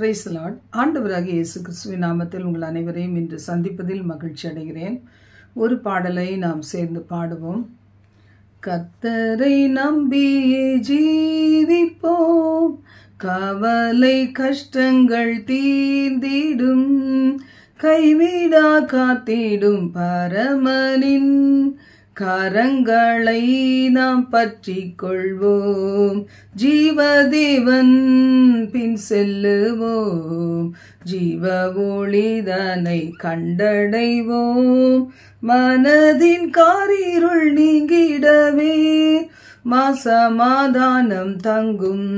Praise the Lord. ஆண்டவராகிய இயேசு கிறிஸ்துவின் நாமத்தில் உங்கள் அனைவரையும் இன்று சந்திப்பதில் மகிழ்ச்சி அடைகிறேன். ஒரு பாடலை நாம் சேர்ந்து பாடுவோம். கர்த்தரை நம்பியே ஜீவிப்போம், கவலை கஷ்டங்கள் தீர்ந்திடும், கைவிடா காத்திடும் பரமனின் கரங்களை நாம் பற்றிக் கொள்வோம். ஜீவதேவன் பின் செல்லுவோம், ஜீவ ஒளிதனை கண்டடைவோம். மனதின் காரிருள் நீங்கிடவே சமாதானம் தங்கும்.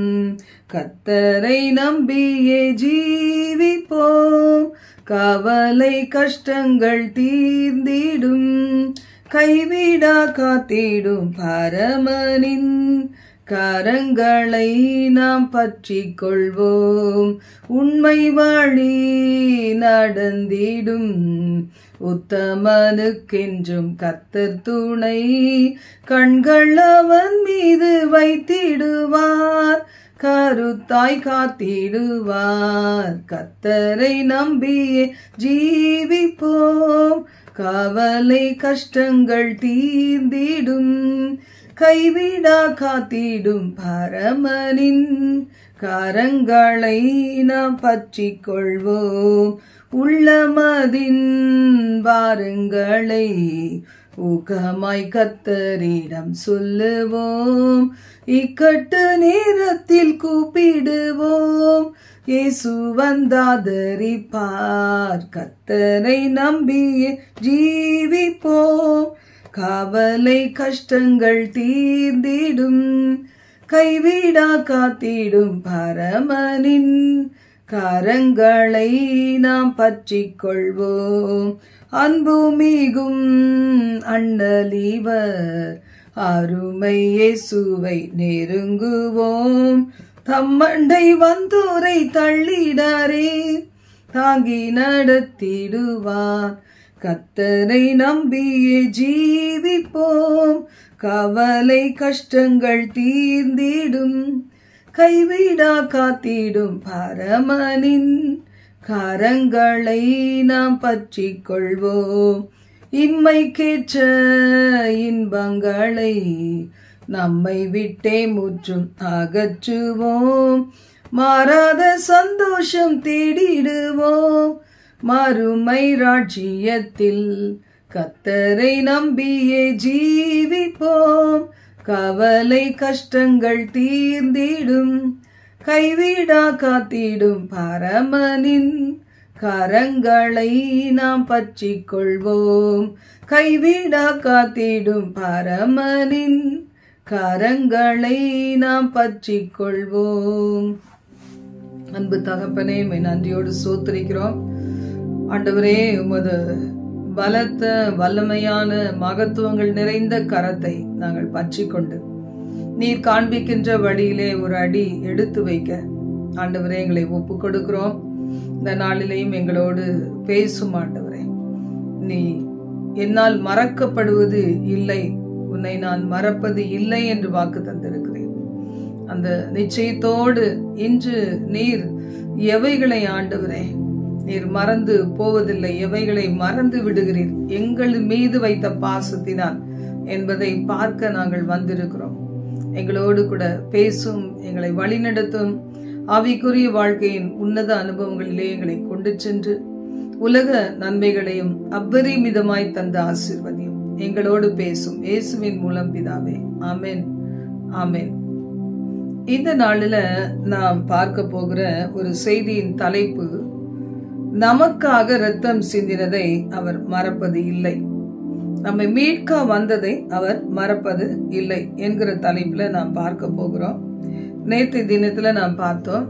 கர்த்தரை நம்பியே ஜீவிப்போம், கவலை கஷ்டங்கள் தீர்ந்திடும், கைவிடா காத்திடும் பரமனின் கரங்களை நாம் பற்றிக் கொள்வோம். உண்மை வழி நடந்திடும் உத்தமனுக்கென்றும் கர்த்தர் துணை, கண்கள் அவன் மீது வைத்திடுவார், கருத்தாய் காத்திடுவார். கர்த்தரை நம்பியே ஜீவிப்போம், கவலை கஷ்டங்கள் தீர்ந்திடும், கைவிடா காத்திடும் பரமனின் கரங்களை நாம் பற்றிக் கொள்வோம். உள்ளமதின் பாரங்களை ஊக்கமாய் கர்த்தரிடம் சொல்லுவோம், இக்கட்டு நேரத்தில் கூப்பிடுவோம், இயேசு வந்தாதரிப்பார். கர்த்தரை நம்பியே ஜீவிப்போம், கவலை கஷ்டங்கள் தீர்ந்திடும், கைவிடா காத்திடும் பரமனின் கரங்களை நாம் பற்றிக் கொள்வோம். அன்பு மிகும் அண்ணலிவர் அருமை இயேசுவை நெருங்குவோம், தம்மண்டை வந்தோரை தள்ளிடாரே தாங்கி நடத்திடுவார். கர்த்தரை நம்பியே ஜீவிப்போம், கவலை கஷ்டங்கள் தீர்ந்திடும், கைவிடா காத்திடும் பரமனின் கரங்களை நாம் பற்றிக் கொள்வோம். இன்மைக்கேற்ற இன்பங்களை நம்மை விட்டே முற்றும் அகற்றுவோம், மாறாத சந்தோஷம் தேடிடுவோம், மறுமை ராஜ்யத்தில். கர்த்தரை நம்பியே ஜீவிப்போம், கவலை கஷ்டங்கள் தீர்ந்திடும், கைவிடா காத்திடும் பரமனின் கரங்களை நாம் பற்றிக் கொள்வோம். கைவிடா காத்திடும் பரமனின் கரங்களை நாம் பற்றிக் கொள்வோம். அன்பு தகப்பனே, நன்றியோடு ஸ்தோத்திரிக்கிறோம். ஆண்டவரே, உமது பலத்த வல்லமையான மகத்துவங்கள் நிறைந்த கரத்தை நாங்கள் பற்றி கொண்டு நீர் காண்பிக்கின்ற வழியிலே ஒரு அடி எடுத்து வைக்க ஆண்டவரே எங்களை ஒப்பு கொடுக்கிறோம். இந்த நாளிலேயும் எங்களோடு பேசும் ஆண்டவரே. நீ என்னால் மறக்கப்படுவது இல்லை, உன்னை நான் மறப்பது இல்லை என்று வாக்கு தந்திருக்கிறேன். அந்த நிச்சயத்தோடு இன்று நீர் எவைகளை ஆண்டவரே நீர் மறந்து போவதில்லை, எவைகளை மறந்து விடுகிறீர் எங்கள் மீது வைத்த பாசத்தினால் என்பதை பார்க்க நாங்கள் வந்திருக்கிறோம். எங்களோடு கூட பேசும், எங்களை வழிநடத்தும், ஆவிக்குரிய வாழ்க்கையின் உன்னத அனுபவங்களிலே எங்களை கொண்டு சென்று உலக நன்மைகளையும் அபரிமிதமாய் தந்த ஆசீர்வதியும். எங்களோடு பேசும் இயேசுவின் மூலம் பிதாவே, ஆமென், ஆமென். இந்த நாளில நாம் பார்க்க போகிற ஒரு செய்தியின் தலைப்பு, நமக்காக இரத்தம் சிந்தினதை அவர் மறப்பது இல்லை, நம்மை மீட்க வந்ததை அவர் மறப்பது இல்லை என்கிற தலைப்புல நாம் பார்க்க போகிறோம். நேற்று தினத்துல நாம் பார்த்தோம்,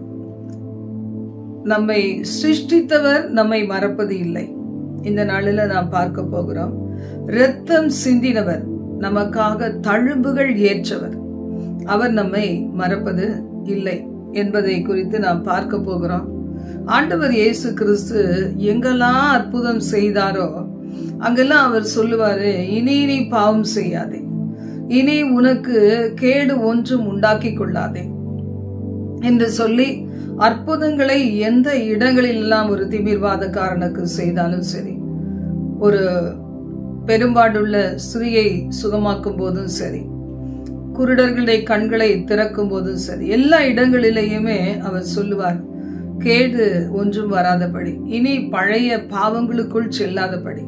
நம்மை சிருஷ்டித்தவர் நம்மை மறப்பது இல்லை. இந்த நாளில நாம் பார்க்க போகிறோம், இரத்தம் சிந்தினவர், நமக்காக தழும்புகள் ஏற்றவர், அவர் நம்மை மறப்பது இல்லை என்பதை குறித்து நாம் பார்க்க போகிறோம். ஆண்டவர் இயேசு கிறிஸ்து எங்கெல்லாம் அற்புதம் செய்தாரோ அங்கெல்லாம் அவர் சொல்லுவாரு, இனி நீ பாவம் செய்யாதே, இனி உனக்கு கேடு ஒன்றும் உண்டாக்கி கொள்ளாதே என்று சொல்லி அற்புதங்களை எந்த இடங்களில் எல்லாம் ஒரு திமிர்வாதக்காரனுக்கு செய்தாலும் சரி, ஒரு பெரும்பாடுள்ள ஸ்திரீயை சுகமாக்கும் போதும் சரி, குருடர்களுடைய கண்களை திறக்கும் போதும் சரி, எல்லா இடங்களிலேயுமே அவர் சொல்லுவார், கேடு ஒன்றும் வராதபடி, இனி பழைய பாவங்களுக்குள் செல்லாதபடி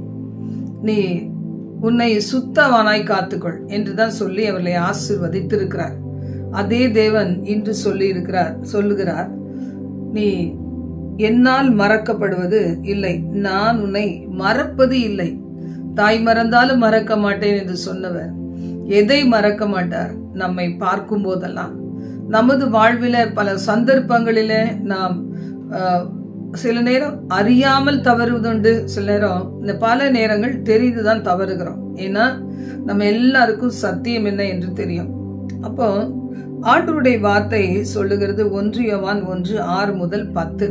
நீ உன்னை சுத்தவானாய் காத்துக்கொள் என்றுதான் சொல்லி அவர்களை ஆசீர்வதித்திருக்கிறார். அதே தேவன் இன்று சொல்லுகிறார், நீ என்னால் மறக்கப்படுவது இல்லை, நான் உன்னை மறப்பது இல்லை. தாய் மறந்தாலும் மறக்க மாட்டேன் என்று சொன்னவர் எதை மறக்க மாட்டார்? நம்மை பார்க்கும் போதெல்லாம், நமது வாழ்வில பல சந்தர்ப்பங்களில நாம் சில நேரம் அறியாமல் தவறுவதுண்டு, சில நேரம் இந்த பல நேரங்கள் தெரிந்துதான் தவறுகிறோம். ஏன்னா நம்ம எல்லாருக்கும் சத்தியம் என்ன என்று தெரியும். அப்போ ஆண்டவருடைய வார்த்தை சொல்லுகிறது 1 யோவான் 1:6-10,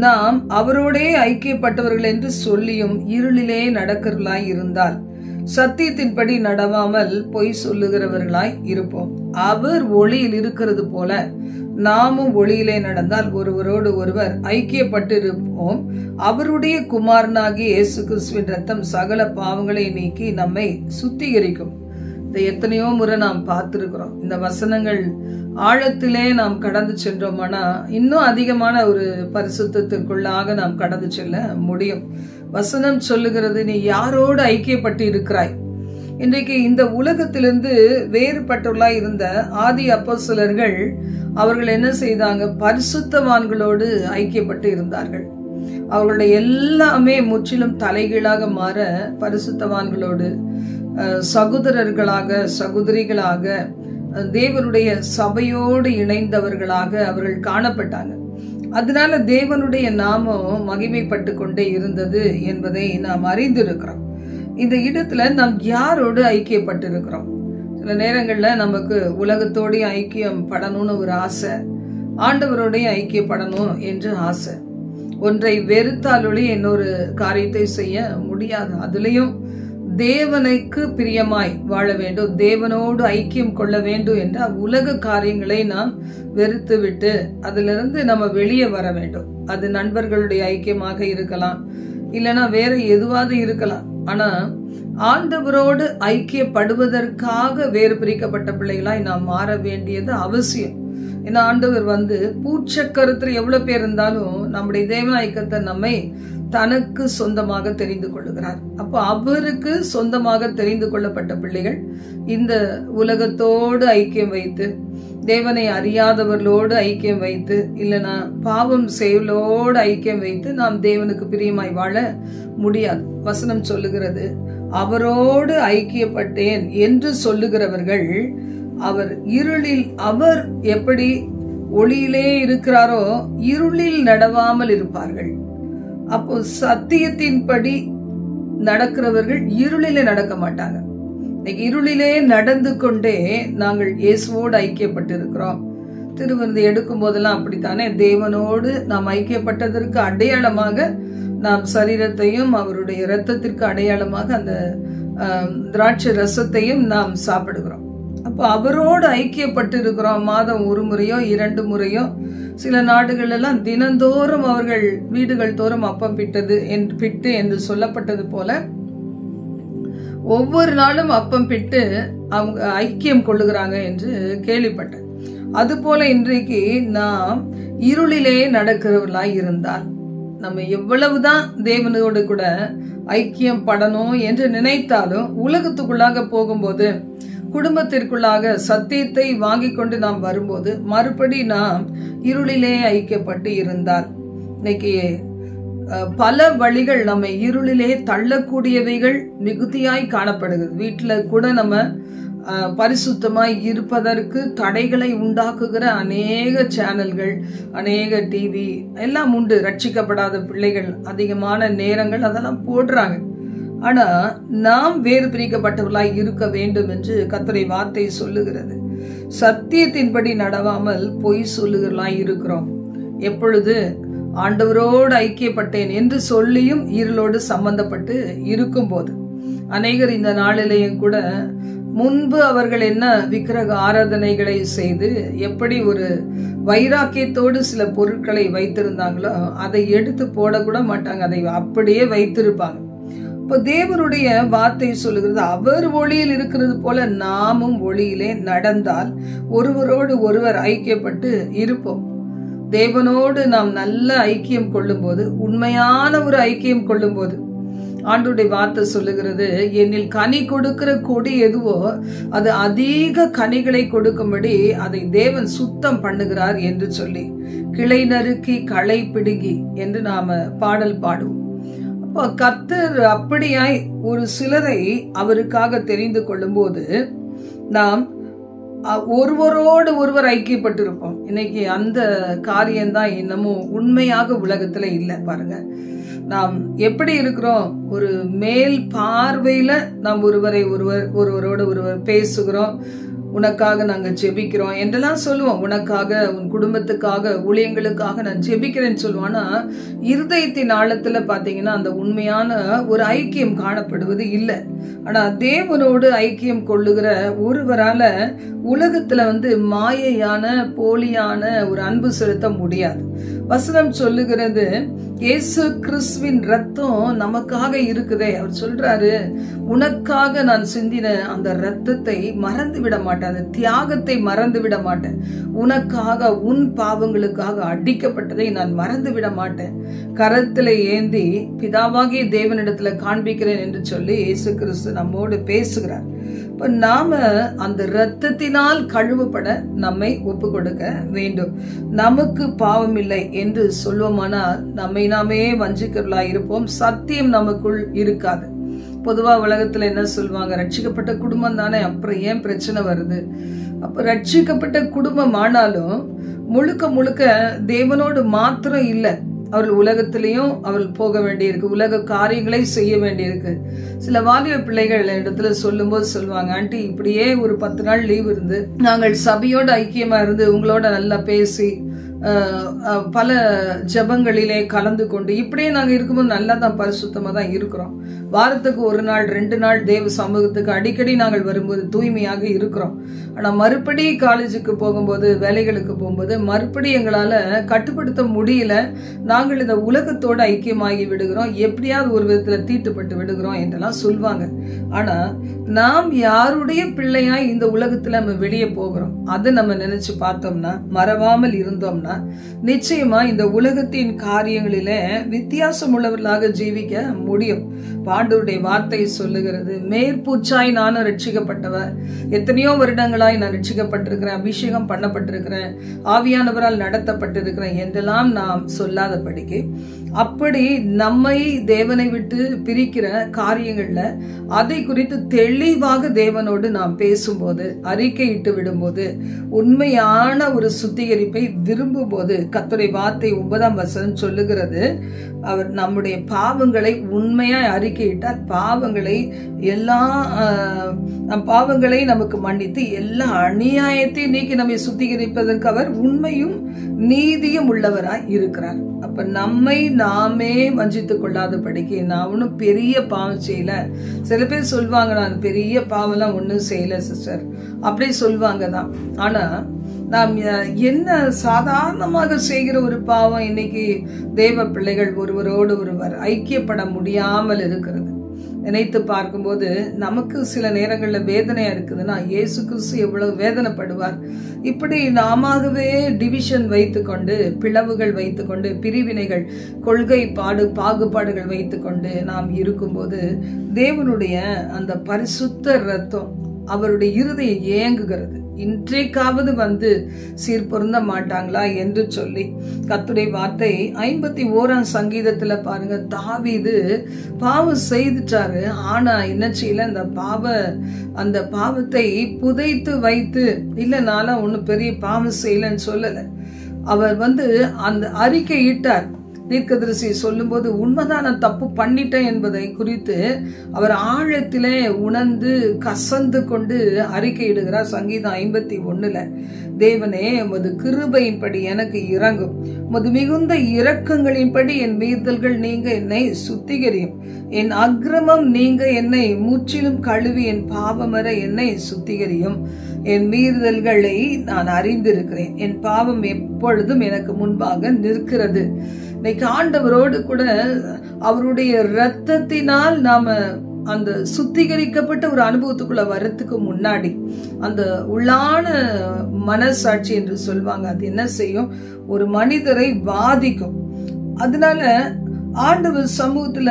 நாம் அவரோடே ஐக்கியப்பட்டவர்கள் என்று சொல்லியும் இருளிலே நடக்கிறவர்களாய் இருந்தால் சத்தியத்தின்படி நடவாமல் பொய் சொல்லுகிறவர்களாய் இருப்போம். அவர் ஒளியில் இருக்கிறது போல நாமும் ஒளியிலே நடந்தால் ஒருவரோடு ஒருவர் ஐக்கியப்பட்டு இருப்போம். அவருடைய குமாரனாகிய இயேசு கிறிஸ்துவின் ரத்தம் சகல பாவங்களை நீக்கி நம்மை சுத்திகரிக்கும். இதை எத்தனையோ முறை நாம் பார்த்திருக்கிறோம். இந்த வசனங்கள் ஆழத்திலே நாம் கடந்து சென்றோம்னா இன்னும் அதிகமான ஒரு பரிசுத்தத்திற்குள்ளாக நாம் கடந்து செல்ல முடியும். வசனம் சொல்லுகிறது, நீ யாரோடு ஐக்கியப்பட்டு இருக்கிறாய்? இன்றைக்கு இந்த உலகத்திலிருந்து வேறுபட்டுள்ளாய் இருந்த ஆதி அப்போஸ்தலர்கள் அவர்கள் என்ன செய்தாங்க? பரிசுத்தவான்களோடு ஐக்கியப்பட்டு இருந்தார்கள். அவர்களுடைய எல்லாமே முற்றிலும் தலைகீழாக மாற பரிசுத்தவான்களோடு சகோதரர்களாக சகோதரிகளாக தேவனுடைய சபையோடு இணைந்தவர்களாக அவர்கள் காணப்பட்டாங்க. அதனால தேவனுடைய நாமம் மகிமைப்பட்டு கொண்டே இருந்தது என்பதை நாம் அறிந்திருக்கிறோம். இந்த இடத்துல நாம் யாரோடு ஐக்கியப்பட்டு இருக்கிறோம்? சில நேரங்கள்ல நமக்கு உலகத்தோடைய ஐக்கியம் படணும்னு ஒரு ஆசை, ஆண்டவரோடைய ஐக்கியப்படணும் என்று ஆசை. ஒன்றை வெறுத்தாலொழி இன்னொரு காரியத்தை செய்ய முடியாது. அதுலயும் தேவனுக்கு பிரியமாய் வாழ வேண்டும், தேவனோடு ஐக்கியம் கொள்ள வேண்டும் என்ற உலக காரியங்களை நாம் வெறுத்து விட்டு அதிலிருந்து நம்ம வெளியே வர வேண்டும். அது நண்பர்களுடைய ஐக்கியமாக இருக்கலாம், இல்லைன்னா வேற எதுவாவது இருக்கலாம். ஆனா ஆண்டவரோடு ஐக்கியப்படுவதற்காக வேறு பிரிக்கப்பட்ட பிள்ளைகளாய் நாம் மாற வேண்டியது அவசியம். ஏன்னா ஆண்டவர் பூச்சக்கரத்தில் எவ்வளவு பேர் இருந்தாலும் நம்முடைய தேவன் ஐக்கியத்தை நம்மை தனக்கு சொந்தமாக தெரிந்து கொள்ளுகிறார். அப்போ அவருக்கு சொந்தமாக தெரிந்து கொள்ளப்பட்ட பிள்ளைகள் இந்த உலகத்தோடு ஐக்கியம் வைத்து, தேவனை அறியாதவர்களோடு ஐக்கியம் வைத்து, இல்லைன்னா பாவம் செயலோடு ஐக்கியம் வைத்து நாம் தேவனுக்கு பிரியமாய் வாழ முடியாது. வசனம் சொல்லுகிறது, அவரோடு ஐக்கியப்பட்டேன் என்று சொல்லுகிறவர்கள் அவர் இருளில், அவர் எப்படி ஒளியிலே இருக்கிறாரோ இருளில் நடவாமல் இருப்பார்கள். அப்போ சத்தியத்தின்படி நடக்கிறவர்கள் இருளிலே நடக்க மாட்டாங்க. இன்னைக்கு இருளிலே நடந்து கொண்டே நாங்கள் இயேசுவோடு ஐக்கியப்பட்டு இருக்கிறோம். திருவிருந்து எடுக்கும் போதெல்லாம் அப்படித்தானே, தேவனோடு நாம் ஐக்கியப்பட்டதற்கு அடையாளமாக நாம் சரீரத்தையும் அவருடைய இரத்தத்திற்கு அடையாளமாக அந்த திராட்சை ரசத்தையும் நாம் சாப்பிடுகிறோம். அப்போ அவரோடு ஐக்கியப்பட்டு இருக்கிறோம். மாதம் 1 முறையோ 2 முறையோ, சில நாடுகள் எல்லாம் தினந்தோறும் அவர்கள் வீடுகள் தோறும் அப்பம் பிட்டு என்று சொல்லப்பட்டது போல ஒவ்வொரு நாளும் அப்பம் பிட்டு அவங்க ஐக்கியம் கொள்ளுகிறாங்க என்று கேள்விப்பட்டேன். அது போல இன்றைக்கு நாம் இருளிலே நடக்கிறவர்களாய் இருந்தால், நம்ம எவ்வளவுதான் தேவனோடு கூட ஐக்கியம் படணும் என்று நினைத்தாலும் உலகத்துக்குள்ளாக போகும்போது, குடும்பத்திற்குள்ளாக சத்தியத்தை வாங்கி கொண்டு நாம் வரும்போது மறுபடி நாம் இருளிலே ஐக்கியப்பட்டு இருந்தால், இன்னைக்கு பல வழிகள் நம்ம இருளிலே தள்ளக்கூடியவைகள் மிகுதியாய் காணப்படுகிறது. வீட்டுல கூட நம்ம பரிசுத்தமாய் இருப்பதற்கு தடைகளை உண்டாக்குகிற அநேக சேனல்கள், அநேக டிவி எல்லாம் உண்டு. ரட்சிக்கப்படாத பிள்ளைகள் அதிகமான நேரங்கள் அதெல்லாம் போடுறாங்க. ஆனா நாம் வேறு பிரிக்கப்பட்டவர்களாய் இருக்க வேண்டும் என்று கர்த்தருடைய வார்த்தை சொல்லுகிறது. சத்தியத்தின்படி நடவாமல் பொய் சொல்லுகிறவர்களாய் இருக்கிறோம். எப்பொழுது ஆண்டவரோடு ஐக்கியப்பட்டேன் என்று சொல்லியும் இருளோடு சம்பந்தப்பட்டு இருக்கும் போது, அநேகர் இந்த நாளிலேயும் கூட முன்பு அவர்கள் என்ன விக்கிரக ஆராதனைகளை செய்து எப்படி ஒரு வைராக்கியத்தோடு சில பொருட்களை வைத்திருந்தாங்களோ அதை எடுத்து போடக்கூட மாட்டாங்க, அதை அப்படியே வைத்திருப்பாங்க. இப்போ தேவனுடைய வார்த்தை சொல்லுகிறது, அவர் ஒளியில் இருக்கிறது போல நாமும் ஒளியிலே நடந்தால் ஒருவரோடு ஒருவர் ஐக்கியப்பட்டு இருப்போம். தேவனோடு நாம் நல்ல ஐக்கியம் கொள்ளும் போது, உண்மையான ஒரு ஐக்கியம் கொள்ளும் போது, ஆண்டவருடைய வார்த்தை சொல்லுகிறது, என்னில் கனி கொடுக்கிற கொடி எதுவோ அது அதிக கனிகளை கொடுக்கும்படி அதை தேவன் சுத்தம் பண்ணுகிறார் என்று சொல்லி, கிளை நறுக்கி களை பிடுங்கி என்று நாம பாடல் பாடுவோம். அப்போ கர்த்தர் அப்படியாய் ஒரு சிலரை அவருக்காக தெரிந்து கொள்ளும் போது நாம் ஒருவரோடு ஒருவர் ஐக்கியப்பட்டிருப்போம். இன்னைக்கு அந்த காரியம்தான் இன்னமும் உண்மையாக உலகத்துல இல்லை. பாருங்க, நாம் எப்படி இருக்கிறோம், ஒரு மேல் பார்வையில நாம் ஒருவரோடு ஒருவர் பேசுகிறோம், உனக்காக நாங்க ஜெபிக்கிறோம் என்றெல்லாம் சொல்லுவோம். உனக்காக, உன் குடும்பத்துக்காக, ஊழியங்களுக்காக நான் ஜெபிக்கிறேன்னு சொல்லுவோம். ஆனா இருதயத்தின் ஆழத்துல பாத்தீங்கன்னா அந்த உண்மையான ஒரு ஐக்கியம் காணப்படுவது இல்லை. ஆனா தேவனோடு ஐக்கியம் கொள்ளுகிற ஒருவரால உலகத்துல மாயையான போலியான ஒரு அன்பு செலுத்த முடியாது. வசனம் சொல்லுகிறது, இயேசு கிறிஸ்துவின் ரத்தம் நமக்காக இருக்குதே. அவர் சொல்றாரு, உனக்காக நான் சிந்தின அந்த ரத்தத்தை மறந்து விட மாட்டேன், அந்த தியாகத்தை மறந்து விட மாட்டேன், உனக்காக உன் பாவங்களுக்காக அடிக்கப்பட்டதை நான் மறந்து விட மாட்டேன், கரத்துல ஏந்தி பிதாவாகிய தேவனிடத்துல காண்பிக்கிறேன் என்று சொல்லி இயேசு கிறிஸ்து நம்மோடு பேசுகிறார். இப்ப நாம அந்த இரத்தத்தினால் கழுவப்பட நம்மை ஒப்பு கொடுக்க வேண்டும். நமக்கு பாவம் இல்லை என்று சொல்வோமானால் நம்மை நாமே வஞ்சிக்கிறவர்களாய் இருப்போம், சத்தியம் நமக்குள் இருக்காது. பொதுவா உலகத்துல என்ன சொல்லுவாங்க, ரட்சிக்கப்பட்ட குடும்பம் தானே, அப்புறம் ஏன் பிரச்சனை வருது? அப்ப ரட்சிக்கப்பட்ட குடும்பம் ஆனாலும் முழுக்க முழுக்க தேவனோடு மாத்திரம் இல்லை, அவர்கள் உலகத்திலையும் அவர்கள் போக வேண்டியிருக்கு, உலக காரியங்களை செய்ய வேண்டியிருக்கு. சில வாலிப பிள்ளைகள் இடத்துல சொல்லும் போது சொல்லுவாங்க, ஆண்டி இப்படியே ஒரு 10 நாள் லீவ் இருந்து நாங்கள் சபையோட ஐக்கியமா இருந்து உங்களோட நல்லா பேசி பல ஜபங்களிலே கலந்து கொண்டு இப்படியே நாங்க இருக்கும்போது நல்லா தான் பரிசுத்தமா தான் இருக்கிறோம். வாரத்துக்கு 1 நாள் 2 நாள் தேவ சமூகத்துக்கு அடிக்கடி நாங்கள் வரும்போது தூய்மையாக இருக்கிறோம். ஆனா மறுபடி காலேஜுக்கு போகும்போது, வேலைகளுக்கு போகும்போது மறுபடி எங்களால கட்டுப்படுத்த முடியல, நாங்கள் இந்த உலகத்தோட ஐக்கியமாகி விடுகிறோம், எப்படியாவது ஒரு விதத்துல தீட்டுப்பட்டு விடுகிறோம் என்றெல்லாம் சொல்லுவாங்க. ஆனா நாம் யாருடைய பிள்ளையாய் இந்த உலகத்துல நம்ம வெளியே போகிறோம், அதை நம்ம நினைச்சு பார்த்தோம்னா, மறவாமல் இருந்தோம்னா நிச்சயமா இந்த உலகத்தின் காரியங்களில வித்தியாசம் உள்ளவர்களாக ஜீவிக்க முடியும். ஆண்டவருடைய வார்த்தை சொல்லுகிறது, மேற்பூச்சாய் நானும் ரட்சிக்கப்பட்டவர், எத்தனையோ வருடங்களாய் நான் ரட்சிக்கப்பட்டிருக்கிறேன், அபிஷேகம் பண்ணப்பட்டிருக்கிறேன், ஆவியானவரால் நடத்தப்பட்டிருக்கிறேன் என்றெல்லாம் நாம் சொல்லாதபடிக்கு, அப்படி நம்மை தேவனை விட்டு பிரிக்கிற காரியங்கள்ல அதை குறித்து தெளிவாக தேவனோடு நாம் பேசும்போது, அறிக்கையிட்டு விடும்போது, உண்மையான ஒரு சுத்திகரிப்பை விரும்பும் போது, கர்த்தருடைய வார்த்தை 9ஆம் வசனம் சொல்லுகிறது, அவர் நம்முடைய பாவங்களை உண்மையாய் அறிக்கையிட்டார், பாவங்களை நமக்கு மன்னித்து எல்லா அநியாயத்தையும் நீக்கி நம்மை சுத்திகரிப்பதற்கு அவர் உண்மையும் நீதியும் உள்ளவராய் இருக்கிறார். அப்ப நம்மை நாமே வஞ்சித்துக் கொள்ளாதபடிக்கு, நான் ஒன்னும் பெரிய பாவம் செய்யல. சில பேர் சொல்லுவாங்க, நான் பெரிய பாவம் எல்லாம் ஒன்னும் செய்யல சிஸ்டர், அப்படி சொல்லுவாங்க தான். ஆனா நாம் என்ன சாதாரணமாக செய்கிற ஒரு பாவம் இன்னைக்கு தேவ பிள்ளைகள் ஒருவரோடு ஒருவர் ஐக்கியப்பட முடியாமல் இருக்கிறது. நினைத்து பார்க்கும்போது நமக்கு சில நேரங்கள்ல வேதனையா இருக்குதுன்னா, இயேசு கிறிஸ்து எவ்வளவு வேதனைப்படுவார். இப்படி நாமவே டிவிஷன் வைத்துக்கொண்டு, பிளவுகள் வைத்துக்கொண்டு, பிரிவினைகள், கொள்கை பாகுபாடுகள் வைத்துக்கொண்டு நாம் இருக்கும்போது, தேவனுடைய அந்த பரிசுத்த ரத்தம் அவருடைய இருதயம் ஏங்குகிறது. இன்றைக்காவது சீர்பொருந்த மாட்டாங்களா என்று சொல்லி கர்த்தருடைய வார்த்தை 51ஆம் சங்கீதத்துல பாருங்க, தாவீது பாவம் செய்துட்டாரு. ஆனா என்ன செய்யல, அந்த பாவத்தை புதைத்து வைத்து, இல்ல நானும் ஒன்னும் பெரிய பாவம் செய்யலன்னு சொல்லல, அவர் அந்த அறிக்கை இட்டார். தீர்க்கதரிசி சொல்லும்போது உண்மைதான், நான் தப்பு பண்ணிட்டேன் என்பதை குறித்து அவர் ஆழத்திலே உணர்ந்து கசந்து கொண்டு அறிக்கையிடுகிறார். சங்கீதம் 51 தேவனே, உமது கிருபையின்படி எனக்கு இரங்கும், உமது மிகுந்த இரக்கங்களின்படி என் மீறுதல்கள் நீங்க என்னை சுத்திகரியும், என் அக்கிரமம் நீங்க என்னை முற்றிலும் கழுவி என் பாவமர என்னை சுத்திகரியும், என் மீறுதல்களை நான் அறிந்திருக்கிறேன், என் பாவம் எப்பொழுதும் எனக்கு முன்பாக நிற்கிறது. இன்னைக்கு ஆண்டவரோடு கூட அவருடைய இரத்தத்தினால் நாம அந்த சுத்திகரிக்கப்பட்ட ஒரு அனுபவத்துக்குள்ள வர்றதுக்கு முன்னாடி அந்த உள்ளான மனசாட்சி என்று சொல்வாங்க, அது என்ன செய்யும், ஒரு மனிதரை பாதிக்கும். அதனால ஆண்டவர் சமூகத்துல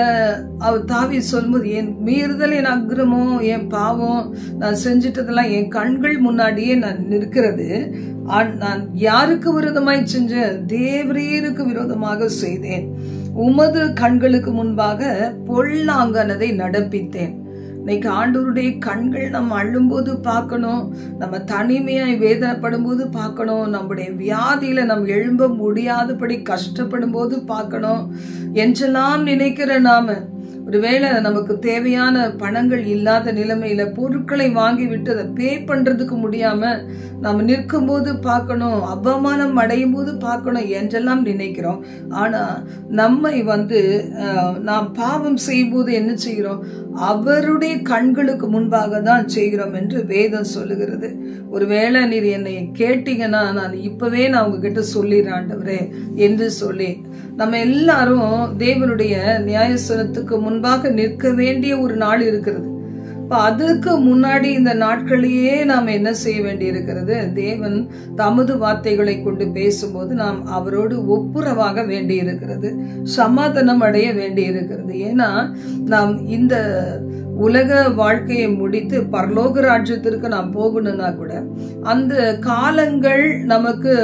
அவர் தாவீது சொல்லும்போது, என் மீறுதல், என் அக்கிரமம், என் பாவம், நான் செஞ்சிட்டதெல்லாம் என் கண்கள் முன்னாடியே நான் நிற்கிறது. நான் யாருக்கு விரோதமாய் செஞ்சேன்? தேவரீருக்கு விரோதமாக செய்தேன். உமது கண்களுக்கு முன்பாக பொல்லாங்கனதை நடப்பித்தேன். இன்னைக்கு ஆண்டவருடைய கண்கள் நம்ம அழும்போது பார்க்கணும், நம்ம தனிமையாய் வேதனைப்படும் போது பார்க்கணும், நம்முடைய வியாதியில நம்ம எழும்ப முடியாதபடி கஷ்டப்படும் போது பார்க்கணும். என்றெல்லாம் நினைக்கிற நாம ஒருவேளை நமக்கு தேவையான பணங்கள் இல்லாத நிலைமையில பொருட்களை வாங்கி விட்டு அதை பே பண்றதுக்கு முடியாம நம்ம நிற்கும் போது பார்க்கணும், அவமானம் அடையும் போது பார்க்கணும் என்றெல்லாம் நினைக்கிறோம். ஆனா நம்மை நாம் பாவம் செய்யும் போது என்ன செய்கிறோம்? அவருடைய கண்களுக்கு முன்பாக தான் செய்கிறோம் என்று வேதம் சொல்லுகிறது. ஒருவேளை நீர் என்னை கேட்டீங்கன்னா நான் இப்பவே நான் உங்ககிட்ட சொல்லிடுறேன் ஆண்டவரே என்று சொல்லி நம்ம எல்லாரும் தேவனுடைய நியாயஸ்தலத்துக்கு முன்பாக நிற்க வேண்டிய ஒரு நாள் இருக்கிறது. அதுக்கு முன்னாடி இந்த நாட்களையே நாம் என்ன செய்ய வேண்டி இருக்கிறது? தேவன் தமது வார்த்தைகளை கொண்டு பேசும்போது நாம் அவரோடு ஒப்புரவாக வேண்டி இருக்கிறது, சமாதானம் அடைய வேண்டி இருக்கிறது. ஏன்னா நாம் இந்த உலக வாழ்க்கையை முடித்து பரலோக ராஜ்யத்திற்கு நாம் போகணும்னா கூட அந்த காலங்கள் நமக்கு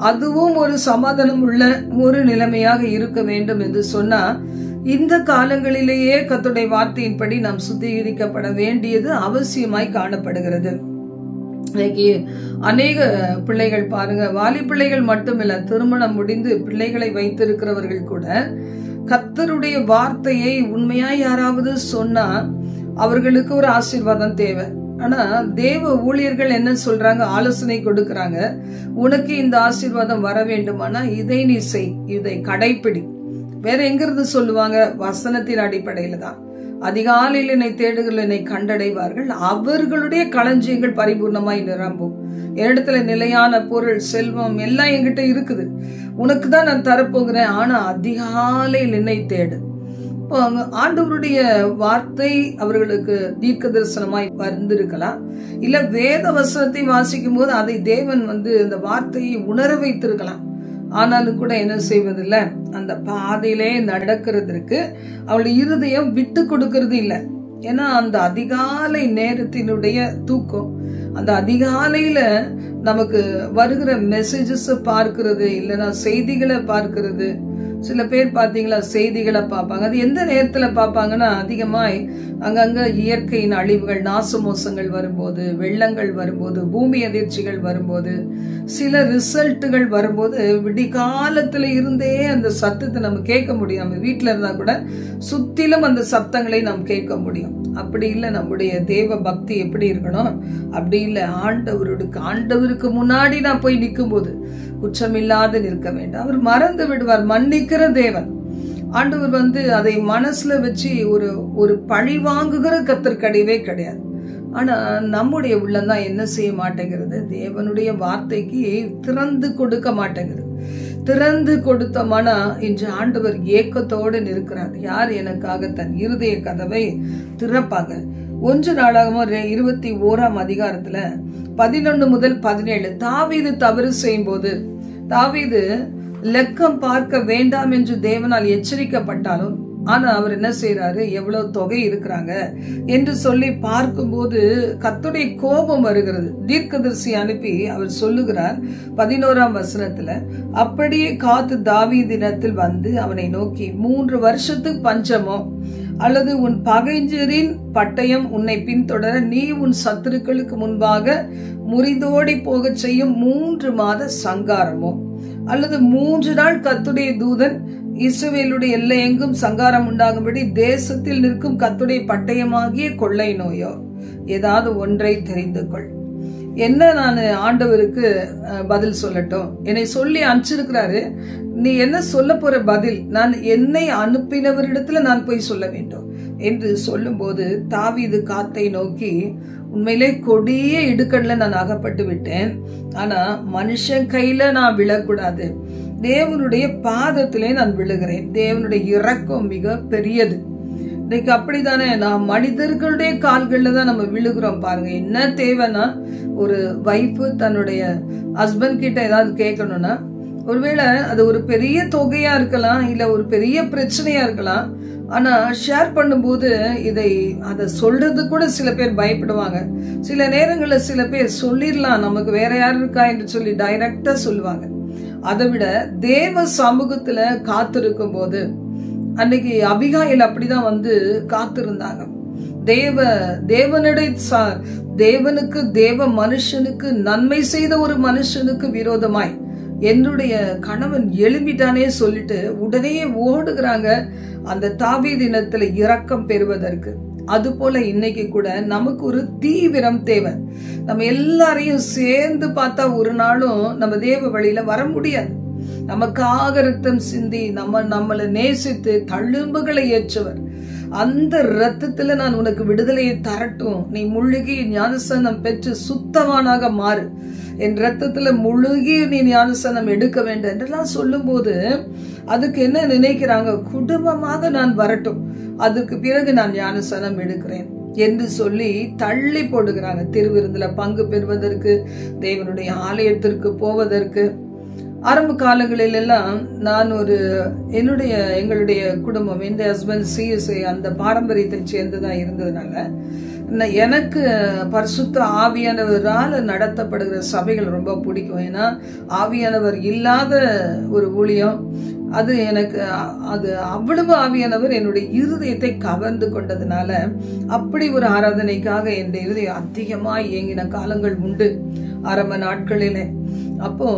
அதுவும் ஒரு சமாதானம் உள்ள ஒரு நிலைமையாக இருக்க வேண்டும் என்று சொன்னா இந்த காலங்களிலேயே கர்த்தருடைய வார்த்தையின்படி நாம் சுத்திகரிக்கப்பட வேண்டியது அவசியமாய் காணப்படுகிறது. இன்னைக்கு அநேக பிள்ளைகள் பாருங்க, வாலி பிள்ளைகள் மட்டுமில்ல, திருமணம் முடிந்து பிள்ளைகளை வைத்திருக்கிறவர்கள் கூட கர்த்தருடைய வார்த்தையை உண்மையாய் யாராவது சொன்னா அவர்களுக்கு ஒரு ஆசீர்வாதம் தேவை. ஆனா தேவ ஊழியர்கள் என்ன சொல்றாங்க? ஆலோசனை கொடுக்கறாங்க, உனக்கு இந்த ஆசீர்வாதம் வர வேண்டுமானா இதை நீ செய், இதை கடைப்பிடி. வேற எங்கிருந்து சொல்லுவாங்க? வசனத்தின் அடிப்படையில தான். அதிகாலையில் என்னை தேடுகள் என்னை கண்டடைவார்கள், அவர்களுடைய களஞ்சியங்கள் பரிபூர்ணமாய் நிரம்பும். என்னிடத்துல நிலையான பொருள், செல்வம் எல்லாம் என்கிட்ட இருக்குது, உனக்கு தான் நான் தரப்போகிறேன், ஆனா அதிகாலையில் என்னை தேடு. ஆண்டவருடைய வார்த்தை அவர்களுக்கு தீர்க்க தரிசனமாய் வந்திருக்கலாம், இல்ல வேத வசனத்தை வாசிக்கும் போது அதை தேவன் அந்த வார்த்தையை உணர வைத்திருக்கலாம். ஆனாலும் கூட என்ன செய்வதில்லை, அந்த பாதையிலே நடக்கிறதுக்கு அவளுடைய இருதயம் விட்டு கொடுக்கறது இல்லை. ஏன்னா அந்த அதிகாலை நேரத்தினுடைய தூக்கம், அந்த அதிகாலையில நமக்கு வருகிற மெசேஜஸ் பார்க்கிறது, இல்லைன்னா செய்திகளை பார்க்கிறது. சில பேர் பாத்தீங்களா செய்திகளை பார்ப்பாங்க, அது எந்த நேரத்துல பார்ப்பாங்கன்னா அதிகமாய் அங்கங்க இயற்கையின் அழிவுகள், நாசமோசங்கள் வரும்போது, வெள்ளங்கள் வரும்போது, பூமி அதிர்ச்சிகள் வரும்போது, சில ரிசல்ட்டுகள் வரும்போது விடிகாலத்துல இருந்தே அந்த சத்தத்தை நம்ம கேட்க முடியும். நம்ம வீட்டுல இருந்தா கூட சுத்திலும் அந்த சத்தங்களை நாம் கேட்க முடியும். அப்படி இல்லை நம்முடைய தேவ பக்தி எப்படி இருக்கணும்? அப்படி இல்லை, ஆண்டவருக்கு முன்னாடி நான் போய் நிற்கும் போது குற்றமில்லாத நிற்க வேண்டும். அவர் மறந்து விடுவார், மன்னிக்கிற தேவன். ஆண்டவர் அதை மனசுல வச்சு ஒரு பழி வாங்குகிற கர்த்தர் கிடையவே கிடையாது. ஆனா நம்முடைய உள்ளம்தான் என்ன செய்ய மாட்டேங்கிறது? தேவனுடைய வார்த்தைக்கு திறந்து கொடுக்க மாட்டேங்கிறது. திறந்து கொடுத்த மனா இன்று ஆண்டவர் ஏக்கத்தோடு நிற்கிறார். யார் எனக்காக தன் இருதய கதவை திறப்பாங்க? 1 நாளாகமம் 21ஆம் அதிகாரத்துல 11 முதல் 17 தாவீது தவறு செய்யும் போது, தாவீது லெக்கம் பார்க்க வேண்டாம் என்று தேவனால் எச்சரிக்கப்பட்டாலும் ஆனா அவர் என்ன செய்யறாரு? எவ்வளவு தொகை இருக்கிறாங்க என்று சொல்லி பார்க்கும்போது கர்த்தருடைய கோபம் வருகிறது. தீர்க்கதரிசி அனுப்பி அவர் சொல்லுகிறார் 11ஆம் வசனத்துல, அப்படியே காத்து தாவீதினிடத்தில் வந்து அவனை நோக்கி, 3 வருஷத்துக்கு பஞ்சமோ அல்லது உன் பகைஞரின் பட்டயம் உன்னை பின்தொடர நீ உன் சத்துருக்களுக்கு முன்பாக முறிதோடி போக செய்யும் 3 மாத சங்காரமோ அல்லது 3 நாள் கர்த்தருடைய தூதன் இஸ்ரவேலுடைய எல்லை எங்கும் சங்காரம் உண்டாகும்படி தேசத்தில் நிற்கும் கர்த்தருடைய பட்டயமாகிய கொள்ளை நோயோ ஏதாவது ஒன்றை தெரிந்து கொள். என்ன நான் ஆண்டவருக்கு பதில் சொல்லட்டும்? என்னை சொல்லி அனுப்பிச்சிருக்கிறாரு, நீ என்ன சொல்ல போற பதில்? நான் என்னை அனுப்பினவரிடத்துல நான் போய் சொல்ல வேண்டும் என்று சொல்லும் போது தாவீது காத்தை நோக்கி, உண்மையிலே கொடிய இடுக்கண்ல நான் அகப்பட்டு விட்டேன், ஆனா மனுஷன் கையில நான் விழக்கூடாது, தேவனுடைய பாதத்திலே நான் விழுகிறேன், தேவனுடைய இரக்கம் மிக பெரியது. இன்னைக்கு அப்படித்தானே, நான் மனிதர்களுடைய கால்கள்ல தான் நம்ம விழுகிறோம். பாருங்க, என்ன தேவைன்னா, ஒரு வைஃப் தன்னுடைய ஹஸ்பண்ட் கிட்ட ஏதாவது கேட்கணும்னா, ஒருவேளை அது ஒரு பெரிய தொகையா இருக்கலாம், இல்ல ஒரு பெரிய பிரச்சனையா இருக்கலாம். ஆனா ஷேர் பண்ணும்போது அதை சொல்றது கூட சில பேர் பயப்படுவாங்க. சில நேரங்கள்ல சில பேர் சொல்லிடலாம், நமக்கு வேற யாரு இருக்கா என்று சொல்லி டைரக்டா சொல்லுவாங்க. அதை விட தேவ சமூகத்துல காத்திருக்கும் போது, அன்னைக்கு அபிகாயில் அப்படிதான் வந்து காத்திருந்தாங்க. தேவனுக்கு தேவ மனுஷனுக்கு நன்மை செய்த ஒரு மனுஷனுக்கு விரோதமாய் என்னுடைய கணவன் எழும்பிட்டானே சொல்லிட்டு உடனே ஓடுகிறாங்க அந்த தாவீதினத்துல இரக்கம் பெறுவதற்கு. அது போல இன்னைக்கு கூட நமக்கு ஒரு தீவிரம் தேவை. நம்ம எல்லாரையும் சேர்ந்து பார்த்தா ஒரு நாளும் நம்ம தேவ வழியில வர முடியாது. நமக்காக ரத்தம் சிந்தி நம்மளை நேசித்து தழும்புகளை ஏற்றவர், அந்த ரத்தத்துல நான் உனக்கு விடுதலையை தரட்டும், நீ முழுகி ஞானஸ்நானம் பெற்று சுத்தவானாக மாறு, என் ரத்தத்துல முழுகி நீ ஞானஸ்நானம் எடுக்க வேண்டும் என்றெல்லாம் சொல்லும் போது அதுக்கு என்ன நினைக்கிறாங்க? குடும்பமாக நான் வரட்டும், அதுக்கு பிறகு நான் ஞானஸ்நானம் எடுக்கிறேன் என்று சொல்லி தள்ளி போடுகிறாங்க. திருவிருந்துல பங்கு பெறுவதற்கு, தேவனுடைய ஆலயத்திற்கு போவதற்கு. ஆரம்ப காலங்களில் எல்லாம் நான் எங்களுடைய குடும்பம், எந்த ஹஸ்பண்ட் சிஎஸ்ஐ அந்த பாரம்பரியத்தை சேர்ந்துதான் இருந்ததுனால எனக்கு பரிசுத்த ஆவியானவரால் நடத்தப்படுகிற சபைகள் ரொம்ப பிடிக்கும். ஏன்னா ஆவியானவர் இல்லாத ஒரு ஊழியம் அது எனக்கு அவ்வளவு ஆவியானவர் என்னுடைய இருதயத்தை கவர்ந்து கொண்டதுனால அப்படி ஒரு ஆராதனைக்காக என் இருதயம் அதிகமாக இயங்கின காலங்கள் உண்டு ஆரம்ப நாட்களிலே. அப்போ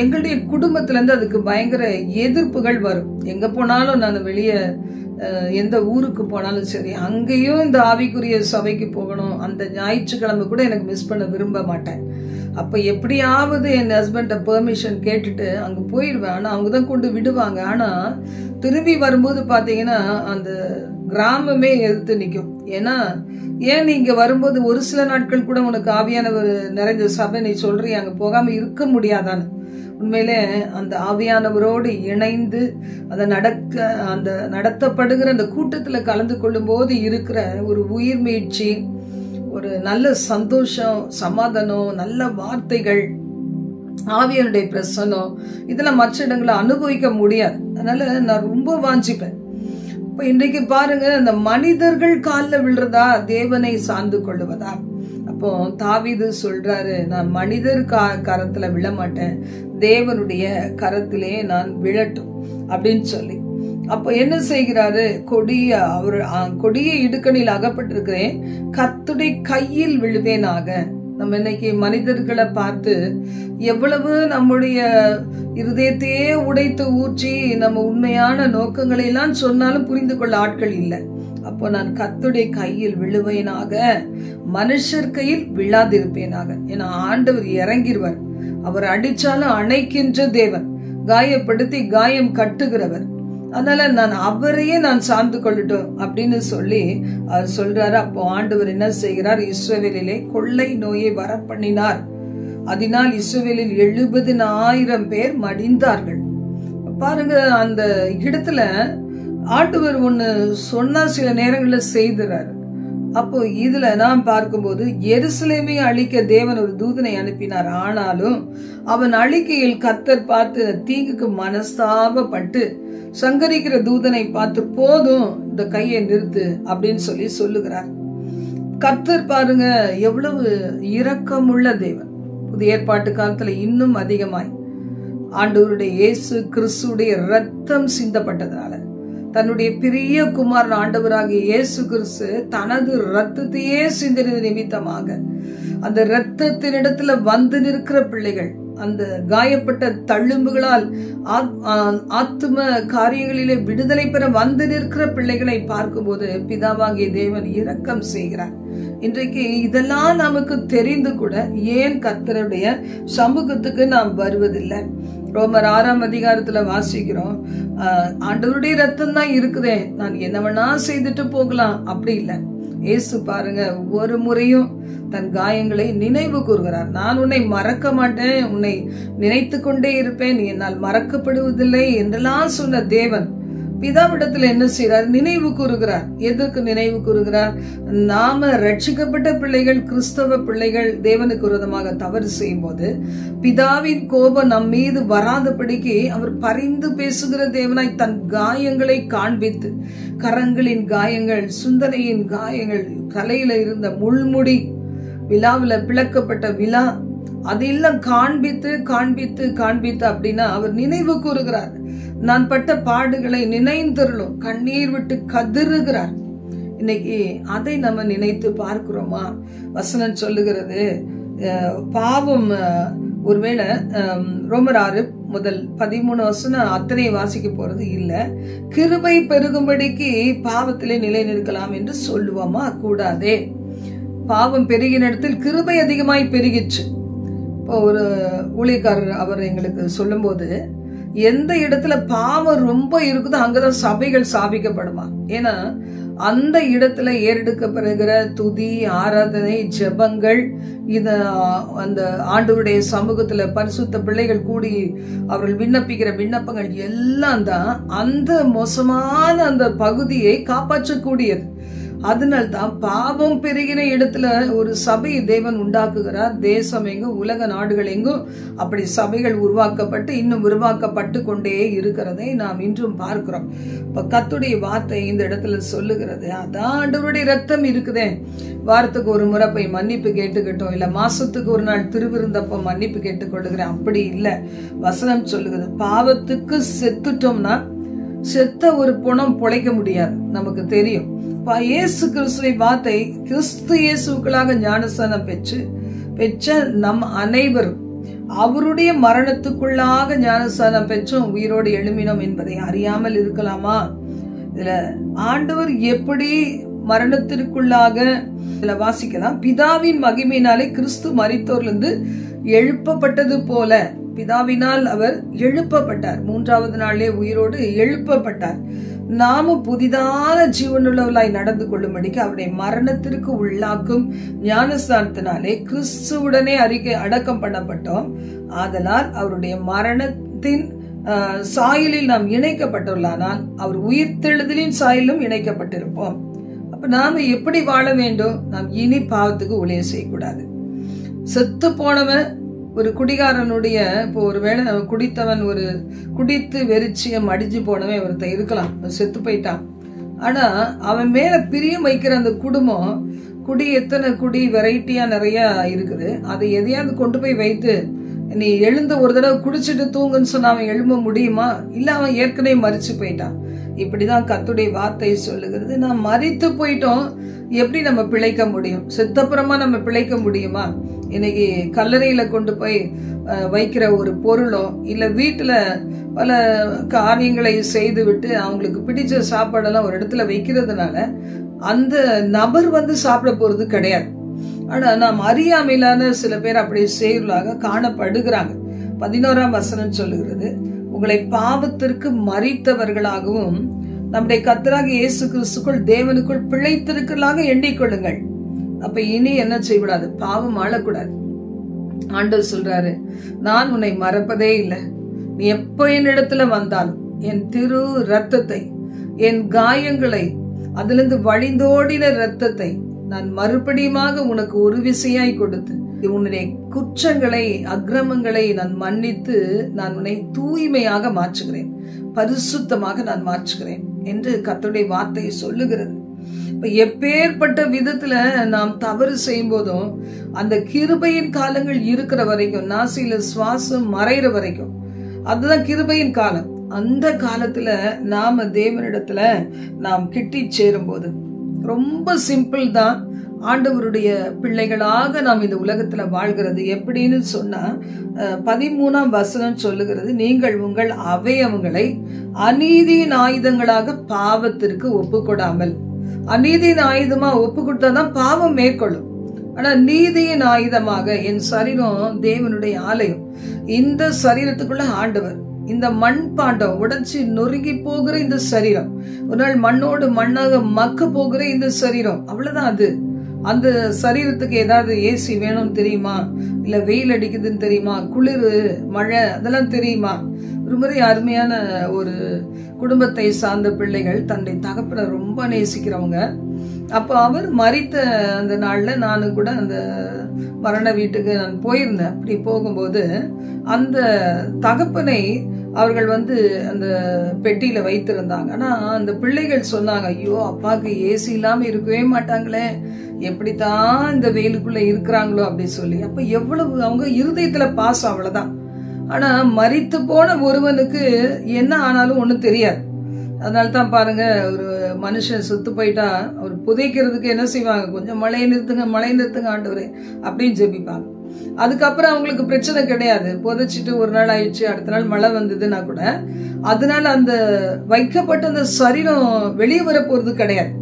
எங்களுடைய குடும்பத்துல இருந்து அதுக்கு பயங்கர எதிர்ப்புகள் வரும். எங்க போனாலும் நான் வெளியே எந்த ஊருக்கு போனாலும் சரி, அங்கேயும் இந்த ஆவிக்குரிய சபைக்கு போகணும். அந்த ஞாயிற்றுக்கிழமை கூட எனக்கு மிஸ் பண்ண விரும்ப மாட்டேன். அப்ப எப்படியாவது என் ஹஸ்பண்ட பெர்மிஷன் கேட்டுட்டு அங்க போயிடுவேன். ஆனா அவங்கதான் கொண்டு விடுவாங்க. ஆனா திரும்பி வரும்போது பாத்தீங்கன்னா அந்த கிராமமே எதிர்த்து நிற்கும். ஏன்னா ஏன் நீங்க வரும்போது ஒரு சில நாட்கள் கூட உனக்கு ஆவியானவர் நிறைஞ்ச சபை நீ சொல்றீ, அங்க போகாம இருக்க முடியாதான்னு. உண்மையிலே அந்த ஆவியானவரோடு இணைந்து அந்த நடத்தப்படுகிற அந்த கூட்டத்துல கலந்து கொள்ளும் போது இருக்கிற ஒரு உயிர் மீட்சி, ஒரு நல்ல சந்தோஷம், சமாதானம், நல்ல வார்த்தைகள், ஆவியனுடைய பிரசனம், இதெல்லாம் மற்ற இடங்களை அனுபவிக்க முடியாது. அதனால நான் ரொம்ப வாஞ்சிப்பேன். இப்ப இன்றைக்கு பாருங்க, இந்த மனிதர்கள் காலில் விழுறதா தேவனை சார்ந்து கொள்ளுவதா? அப்போ தாவீது சொல்றாரு, நான் மனிதர் கரத்துல விழ மாட்டேன், தேவனுடைய கரத்திலே நான் விழட்டும் அப்படின்னு சொல்லி. அப்போ என்ன செய்கிறாரு? கொடிய இடுக்கணில் அகப்பட்டிருக்கிறேன், கர்த்தருடைய கையில் விழுவேனாக. நம்ம இன்னைக்கு மனிதர்களை பார்த்து எவ்வளவு நம்முடைய இருதயத்தையே உடைத்து ஊற்றி நம்ம உண்மையான நோக்கங்களை எல்லாம் சொன்னாலும் புரிந்து கொள்ள ஆட்கள் இல்லை. அப்போ நான் கர்த்தருடைய கையில் விழுவேனாக, மனுஷர் கையில் விழாதிருப்பேனாக. ஏன்னா ஆண்டவர் இறங்கிடுவார். அவர் அடிச்சாலும் அணைக்கின்ற தேவன், காயப்படுத்தி காயம் கட்டுகிறவர். அதனால நான் அவரையே நான் சார்ந்து கொள்ளட்டும் அப்படின்னு சொல்லி அவர் சொல்றாரு. அப்போ ஆண்டவர் என்ன செய்கிறார்? இஸ்ரவேலிலே கொள்ளை நோயை வர பண்ணினார். அதனால் இஸ்ரவேலில் 70,000 பேர் மடிந்தார்கள். பாருங்க, அந்த இடத்துல ஆண்டவர் ஒண்ணு சொன்னா சில நேரங்கள்ல செய்துறாரு. அப்போ இதுல நாம் பார்க்கும்போது எருசலேமை அழிக்க தேவன் ஒரு தூதனை அனுப்பினார். ஆனாலும் அவன் அழிக்கையில் கர்த்தர் பார்த்து தீங்குக்கு மனஸ்தாபப்பட்டு சங்கரிக்கிற தூதனை பார்த்து, போதும், இந்த கையை நிறுத்து அப்படின்னு சொல்லி சொல்லுகிறார். கர்த்தர் பாருங்க எவ்வளவு இரக்கமுள்ள தேவன். புதிய ஏற்பாட்டு காலத்துல இன்னும் அதிகமாய் ஆண்டவருடைய இயேசு கிறிஸ்துடைய ரத்தம் சிந்தப்பட்டதுனால, தன்னுடைய பிரிய குமாரன் ஆண்டவராகிய இயேசு கிறிஸ்து தனது ரத்தத்தையே சிந்தினது நிமித்தமாக அந்த ரத்தத்தினிடத்துல வந்து நிற்கிற பிள்ளைகள், அந்த காயப்பட்ட தள்ளும்புகளால் ஆத்தும காரியங்களிலே விடுதலை பெற வந்து நிற்கிற பிள்ளைகளை பார்க்கும்போது பிதாவாகிய தேவன் இரக்கம் செய்கிறார். இன்றைக்கு இதெல்லாம் நமக்கு தெரிந்து கூட ஏன் கர்த்தருடைய சமூகத்துக்கு நாம் வருவதில்லை? ரோமர் 6ஆம் அதிகாரத்துல வாசிக்கிறோம், ஆண்டவருடைய ரத்தம் தான் இருக்குதே, நான் என்ன வேணா செய்துட்டு போகலாம். அப்படி இல்லை. இயேசு பாருங்க, ஒவ்வொரு முறையும் தன் காயங்களை நினைவு கூறுகிறார். நான் உன்னை மறக்க மாட்டேன், உன்னை நினைத்து கொண்டே இருப்பேன், நீ என்னால் மறக்கப்படுவதில்லை என்றெல்லாம் சொன்ன தேவன் பிதாவிடத்துல என்ன செய்யறார்? நினைவு கூறுகிறார். எதற்கு நினைவு கூறுகிறார்? நாம ரட்சிக்கப்பட்ட பிள்ளைகள், கிறிஸ்தவ பிள்ளைகள் தேவனுக்கு விரோதமாக தவறு செய்யும் போது பிதாவின் கோபம் நம் மீது வராதபடிக்கு அவர் பரிந்து பேசுகிற தேவனாய் தன் காயங்களை காண்பித்து, கரங்களின் காயங்கள், சுந்தனையின் காயங்கள், தலையில இருந்த முள்முடி, விழாவில பிளக்கப்பட்ட விழா, அதெல்லாம் காண்பித்து காண்பித்து காண்பித்து அப்படின்னா அவர் நினைவு கூறுகிறார். நான் பட்ட பாடுகளை நினைந்தருளும், கண்ணீர் விட்டு கதறுகிறார். இன்னைக்கு அதை நம்ம நினைத்து பார்க்கிறோமா? வசனம் சொல்லுகிறது, பாவம் ஒருவேளை ரோமர் 6:13 வசனம் அத்தனை வாசிக்க போறது இல்ல. கிருபை பெருகும்படிக்கு பாவத்திலே நிலை நிற்கலாம் என்று சொல்லுவோமா? கூடாதே. பாவம் பெருகின இடத்தில் கிருபை அதிகமாய் பெருகிச்சு. இப்போ ஒரு ஊழியக்காரர் அவர் எங்களுக்கு சொல்லும் போது, எந்த இடத்துல பாவம் ரொம்ப இருக்குதோ அங்கதான் சபைகள் சாபிக்கப்படுமா. ஏன்னா அந்த இடத்துல ஏறெடுக்கப்படுகிற துதி, ஆராதனை, ஜெபங்கள், அந்த ஆண்டவருடைய சமூகத்துல பரிசுத்த பிள்ளைகள் கூடி அவர்கள் விண்ணப்பிக்கிற விண்ணப்பங்கள் எல்லாம் தான் அந்த மோசமான அந்த பகுதியை காப்பாற்றக்கூடியது. அதனால்தான் பாவம் பெருகின இடத்துல ஒரு சபை தேவன் உண்டாக்குகிறார். தேசம் எங்கும், உலக நாடுகள் எங்கும் அப்படி சபைகள் உருவாக்கப்பட்டு இன்னும் உருவாக்கப்பட்டு கொண்டே இருக்கிறதை நாம் இன்றும் பார்க்கிறோம். இப்ப கர்த்தருடைய வார்த்தை இந்த இடத்துல சொல்லுகிறது, அதான் ஆண்டவருடைய ரத்தம் இருக்குதே, வாரத்துக்கு ஒரு முறை போய் மன்னிப்பு கேட்டுக்கிட்டோம், இல்ல மாசத்துக்கு ஒரு நாள் திருவிருந்தப்ப மன்னிப்பு கேட்டுக்கொள்ளுகிறேன், அப்படி இல்லை. வசனம் சொல்லுகிறது, பாவத்துக்கு செத்துட்டோம்னா செத்த ஒரு பணம் பொழைக்க முடியாது. நமக்கு தெரியும். இயேசு கிறிஸ்துவை வார்த்தை, கிறிஸ்து இயேசுக்களாக ஞானஸ்நானம் பெற்ற நம் அனைவரும் அவருடைய மரணத்துக்குள்ளாக ஞானஸ்நானம் பெற்றோம், உயிரோடு எழுமினோம் என்பதை அறியாமல் இருக்கலாமா? இதுல ஆண்டவர் எப்படி மரணத்திற்குள்ளாக இதுல வாசிக்கலாம், பிதாவின் மகிமையினாலே கிறிஸ்து மரித்தோரிலிருந்து எழுப்பப்பட்டது போல, பிதாவினால் அவர் எழுப்பப்பட்டார், 3வது நாளே உயிரோடு எழுப்பப்பட்டார். நாமும் புதிதான ஜீவனுள்ளவர்களாய் நடந்து கொள்ளும்படிக்கு அவருடைய மரணத்திற்கு உள்ளாக்கும் ஞானஸ்நானத்தினாலே கிறிஸ்துவுடனே அடக்கம் பண்ணப்பட்டோம். ஆதலால் அவருடைய மரணத்தின் சாயலில் நாம் இணைக்கப்பட்டுள்ளானால் அவர் உயிர்த்தெழுதலின் சாயலும் இணைக்கப்பட்டிருப்போம். அப்ப நாம எப்படி வாழ வேண்டும்? நாம் இனி பாவத்துக்கு ஊழியம் செய்யக்கூடாது. செத்து போனவன் ஒரு குடிகாரனுடைய, இப்போ ஒருவேளை குடித்தவன், ஒரு குடித்து வெறிச்சியம் அடிச்சு போனவன் ஒருத்தன் இருக்கலாம், செத்து போயிட்டான். ஆனா அவன் மேல பிரியம் வைக்கிற அந்த குடும்பம், குடி எத்தனை குடி வெரைட்டியா நிறைய இருக்குது, அதை எதையாவது கொண்டு போய் வைத்து நீ எழுந்து ஒரு தடவை குடிச்சிட்டு தூங்குன்னு சொன்னா அவன் எழும்ப முடியுமா? இல்ல, அவன் ஏற்கனவே மரிச்சு போயிட்டான். இப்படிதான் கர்த்தருடைய வார்த்தை சொல்லுகிறது. நாம் மரித்து போயிட்டோம், எப்படி நம்ம பிழைக்க முடியும்? செத்தப்புறமா நம்ம பிழைக்க முடியுமா? இன்னைக்கு கல்லறையில கொண்டு போய் வைக்கிற ஒரு பொருளோ, இல்ல வீட்டுல பல காரியங்களை செய்து விட்டு அவங்களுக்கு பிடிச்ச சாப்பாடெல்லாம் ஒரு இடத்துல வைக்கிறதுனால அந்த நபர் வந்து சாப்பிட போறது கிடையாது. ஆனா நாம் அறியாமையிலான சில பேர் அப்படி செய்வதாக காணப்படுகிறாங்க. 11ஆம் வசனம் சொல்லுகிறது, உங்களை பாவத்திற்கு மரித்தவர்களாகவும் நம்முடைய கர்த்தராகிய இயேசு கிறிஸ்துக்குள் தேவனுக்குள் பிழைத்திருக்கிறதாக எண்ணிக்கொள்ளுங்கள். அப்ப இனி என்ன செய்யக்கூடாது? பாவம் ஆளக்கூடாது. ஆண்டவர் சொல்றாரு, நான் உன்னை மறப்பதே இல்லை, நீ எப்ப என்னிடத்துல வந்தாலும் என் திரு ரத்தத்தை, என் காயங்களை, அதிலிருந்து வழிந்தோடின ரத்தத்தை நான் மறுபடியுமாக உனக்கு ஒரு விசையாய் கொடுத்து உன்னுடைய குற்றங்களை, அக்கிரமங்களை நான் மன்னித்து நான் உன்னை தூய்மையாக மாற்றுகிறேன், பரிசுத்தமாக நான் மாற்றுகிறேன் என்று கர்த்தருடைய வார்த்தையை சொல்லுகிறது. இப்ப எப்பேற்பட்ட விதத்துல நாம் தவறு செய்யும் போதும் அந்த கிருபையின் காலங்கள் இருக்கிற வரைக்கும், நாசியில சுவாசம் மறைகிற வரைக்கும், அதுதான் கிருபையின் காலம். அந்த காலத்துல நாம தேவனிடத்துல நாம் கிட்டி சேரும் போது ரொம்ப சிம்பிள் தான். ஆண்டவருடைய பிள்ளைகளாக நாம் இந்த உலகத்துல வாழ்கிறது எப்படின்னு சொன்னா 13ஆம் வசனம் சொல்லுகிறது, நீங்கள் உங்கள் அவயவங்களை அநீதியின் ஆயுதங்களாக பாவத்திற்கு ஒப்புக்கொடாமல். அநீதியின் ஆயுதமா ஒப்பு கொடுத்தாதான் பாவம் மேற்கொள்ளும். ஆனா நீதியின் ஆயுதமாக, என் சரீரம் தேவனுடைய ஆலயம், இந்த சரீரத்துக்குள்ள ஆண்டவர், இந்த மண் பாண்டம் உடைச்சி நொறுங்கி போகிற இந்த சரீரம், ஒரு நாள் மண்ணோடு மண்ணாக மக்க போகிற இந்த சரீரம், அவ்வளவுதான் அது. அந்த சரீரத்துக்கு ஏதாவது ஏசி வேணும்னு தெரியுமா, இல்ல வெயில் அடிக்குதுன்னு தெரியுமா, குளிர் மழை அதெல்லாம் தெரியுமா? ஒரு முறை அருமையான ஒரு குடும்பத்தை சார்ந்த பிள்ளைகள் தன்னுடைய தகப்பனை ரொம்ப நேசிக்கிறவங்க. அப்போ அவர் மரித்த அந்த நாள்ல நானும் கூட அந்த மரண வீட்டுக்கு நான் போயிருந்தேன். அப்படி போகும்போது அந்த தகப்பனை அவர்கள் அந்த பெட்டியில வைத்திருந்தாங்க. ஆனா அந்த பிள்ளைகள் சொன்னாங்க, ஐயோ அப்பாவுக்கு ஏசி இல்லாம இருக்கவே மாட்டாங்களே, எப்படித்தான் இந்த வெயிலுக்குள்ள இருக்கிறாங்களோ அப்படி சொல்லி. அப்ப எவ்வளவு அவங்க இருதயத்துல பாசம், அவ்வளவுதான். ஆனா மரித்து போன ஒருவனுக்கு என்ன ஆனாலும் ஒண்ணும் தெரியாது. அதனால்தான் பாருங்க, ஒரு மனுஷன் சுத்து போயிட்டா அவர் புதைக்கிறதுக்கு என்ன செய்வாங்க, கொஞ்சம் மழையை நிறுத்துங்க ஆண்டவரே அப்படின்னு ஜெபிப்பாங்க. அதுக்கப்புறம் அவங்களுக்கு பிரச்சனை கிடையாது. புதைச்சிட்டு ஒரு நாள் ஆயிடுச்சு, அடுத்த நாள் மழை வந்ததுன்னா கூட அதனால அந்த வைக்கப்பட்ட அந்த சரீரம் வெளியே வர போறது கிடையாது.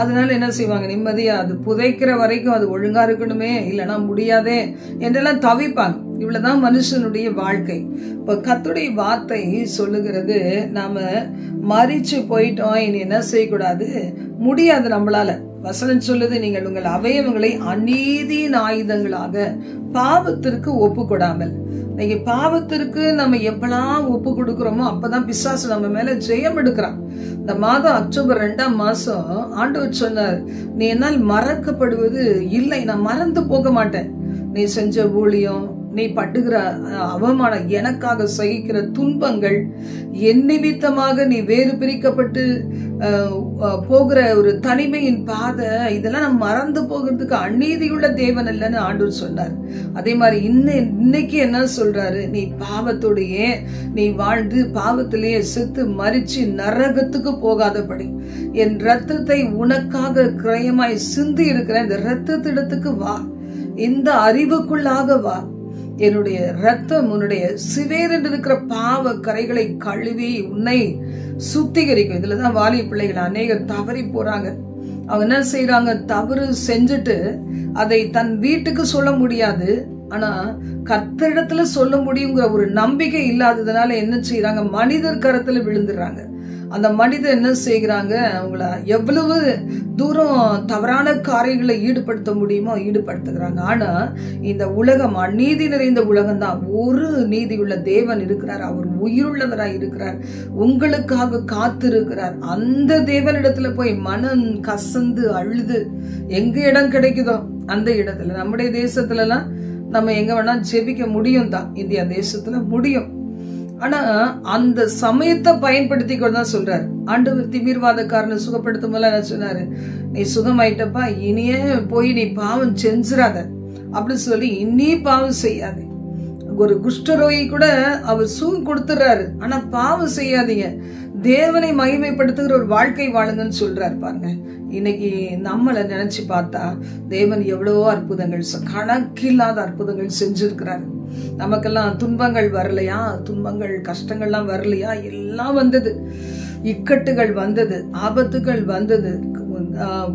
அதனால என்ன செய்வாங்க, நிம்மதியா அது புதைக்கிற வரைக்கும் அது ஒழுங்கா இருக்கணுமே, இல்லைன்னா முடியாதே என்றெல்லாம் தவிப்பாங்க. இவ்வளவுதான் மனுஷனுடைய வாழ்க்கை. இப்ப கர்த்தருடைய வார்த்தை சொல்லுகிறது, நாம மரிச்சு போயிட்டோம், இனி என்ன செய்யக்கூடாது, முடியாது நம்மளால. வசனம் சொல்லுது, நீங்கள் உங்கள் அவயவங்களை அநீதியின் ஆயுதங்களாக பாவத்திற்கு ஒப்பு கொடாமல். இன்னைக்கு பாவத்திற்கு நம்ம எப்பெல்லாம் ஒப்பு கொடுக்கிறோமோ அப்பதான் பிசாசு நம்ம மேல ஜெயம் எடுக்கிறான். இந்த மாதம் அக்டோபர் 2ஆம் மாசம் ஆண்டவர் சொன்னார், நீ என்னால் மறக்கப்படுவது இல்லை, நான் மறந்து போக மாட்டேன். நீ செஞ்ச ஊழியம், நீ பட்டுகிற அவமானம், எனக்காக சகிக்கிற துன்பங்கள், என் நிமித்தமாக நீ வேறு பிரிக்கப்பட்டு போகிற ஒரு தனிமையின் பாதை, இதெல்லாம் நம்ம மறந்து போகிறதுக்கு அநீதியுள்ள தேவன் இல்லைன்னு ஆண்டவர் சொன்னார். அதே மாதிரி இன்னைக்கு என்ன சொல்றாரு, நீ பாவத்தோடையே நீ வாழ்ந்து பாவத்திலேயே செத்து மரிச்சு நரகத்துக்கு போகாதபடி என் ரத்தத்தை உனக்காக கிரயமாய் சிந்தி இருக்கிற இந்த ரத்தத்திடத்துக்கு வா, இந்த அறிவுக்குள்ளாக வா. என்னுடைய ரத்தம் உன்னுடைய சிவேரென்று இருக்கிற பாவ கரைகளை கழுவி உன்னை சுத்திகரிக்கும். இதுலதான் வாலிய பிள்ளைகள் அநேகர் தவறி போறாங்க. அவங்க என்ன செய்யறாங்க, தவறு செஞ்சுட்டு அதை தன் வீட்டுக்கு சொல்ல முடியாது, ஆனா கர்த்தரிடத்துல சொல்ல முடியுங்கிற ஒரு நம்பிக்கை இல்லாததுனால என்ன செய்யறாங்க, மனிதர் கரத்துல விழுந்துடுறாங்க. அந்த மனிதர் என்ன செய்கிறாங்க, அவங்கள எவ்வளவு தூரம் தவறான காரியங்களை ஈடுபடுத்த முடியுமோ ஈடுபடுத்துகிறாங்க. ஆனா இந்த உலகம் அநீதி நிறைந்த உலகம் தான். ஒரு நீதி உள்ள தேவன் இருக்கிறார், அவர் உயிருள்ளவராய் இருக்கிறார், உங்களுக்காக காத்திருக்கிறார். அந்த தேவனிடத்துல போய் மனம் கசந்து அழுது எங்க இடம் கிடைக்குதோ அந்த இடத்துல, நம்முடைய தேசத்துல எல்லாம் நம்ம எங்க வேணா ஜெபிக்க முடியும் தான், இந்தியா தேசத்துல முடியும். ஆனா அந்த சமயத்தை பயன்படுத்தி கொண்டுதான் சொல்றாரு ஆண்டவர். திமிர்வாதக்காரனை சுகப்படுத்தும் போல என்ன சொன்னாரு, நீ சுகமாயிட்டப்பா, இனியே போய் நீ பாவம் செஞ்சிடாத அப்படின்னு சொல்லி இனி பாவம் செய்யாது. ஒரு குஷ்டரோகி கூட அவர் சுகம் கொடுத்துறாரு, ஆனா பாவம் செய்யாதீங்க, தேவனை மகிமைப்படுத்துகிற ஒரு வாழ்க்கை வாழுங்கன்னு சொல்றாரு. பாருங்க, இன்னைக்கு நம்மளை நினைச்சு பார்த்தா தேவன் எவ்வளவோ அற்புதங்கள், கணக்கில்லாத அற்புதங்கள் செஞ்சிருக்கிறாரு. நமக்கெல்லாம் துன்பங்கள் வரலையா, துன்பங்கள் கஷ்டங்கள்லாம் வரலையா, எல்லாம் வந்தது. இக்கட்டுகள் வந்தது, ஆபத்துகள் வந்தது,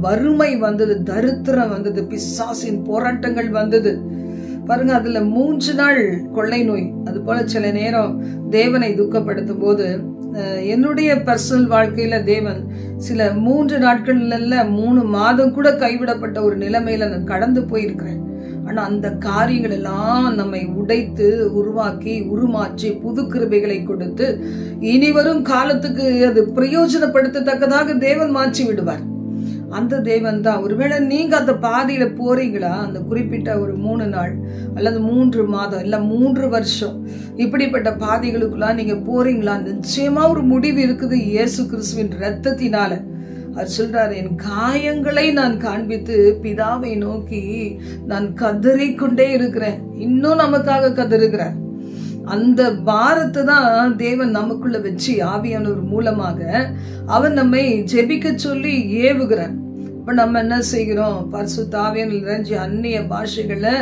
வறுமை வந்தது, தரித்திரம் வந்தது, பிசாசின் போராட்டங்கள் வந்தது. பாருங்க, அதுல 3 நாள் கொள்ளை நோய். அது போல சில நேரம் தேவனை துக்கப்படுத்தும் போது என்னுடைய பர்சனல் வாழ்க்கையில தேவன் சில 3 நாட்கள்ல 3 மாதம் கூட கைவிடப்பட்ட ஒரு நிலைமையில நான் கடந்து போயிருக்கிறேன். ஆனா அந்த காரியங்கள் எல்லாம் நம்மை உடைத்து உருவாக்கி உருமாற்றி புது கிருபைகளை கொடுத்து இனி வரும் காலத்துக்கு அது பிரயோஜனப்படுத்தத்தக்கதாக தேவன் மாற்றி விடுவார். அந்த தேவன் தான். ஒருவேளை நீங்க அந்த பாதையில போறீங்களா, அந்த குறிப்பிட்ட ஒரு 3 நாள் அல்லது 3 மாதம் இல்ல 3 வருஷம் இப்படிப்பட்ட பாதைகளுக்குலாம் நீங்க போறீங்களா, நிச்சயமா ஒரு முடிவு இருக்குது இயேசு கிறிஸ்துவின் இரத்தத்தினால. அவர் சொல்றாரு, என் காயங்களை நான் காண்பித்து பிதாவை நோக்கி நான் கதறிக்கொண்டே இருக்கிறேன். இன்னும் நமக்காக கதறுகிறார். அந்த பாரத்தை தான் தேவன் நமக்குள்ள வச்சு ஆவியானவர் மூலமாக அவர் நம்மை ஜெபிக்க சொல்லி ஏவுகிறார். இப்ப நம்ம என்ன செய்கிறோம்? பரிசுத்த ஆவியானவர் நிறைஞ்சு அந்நிய பாஷைகளை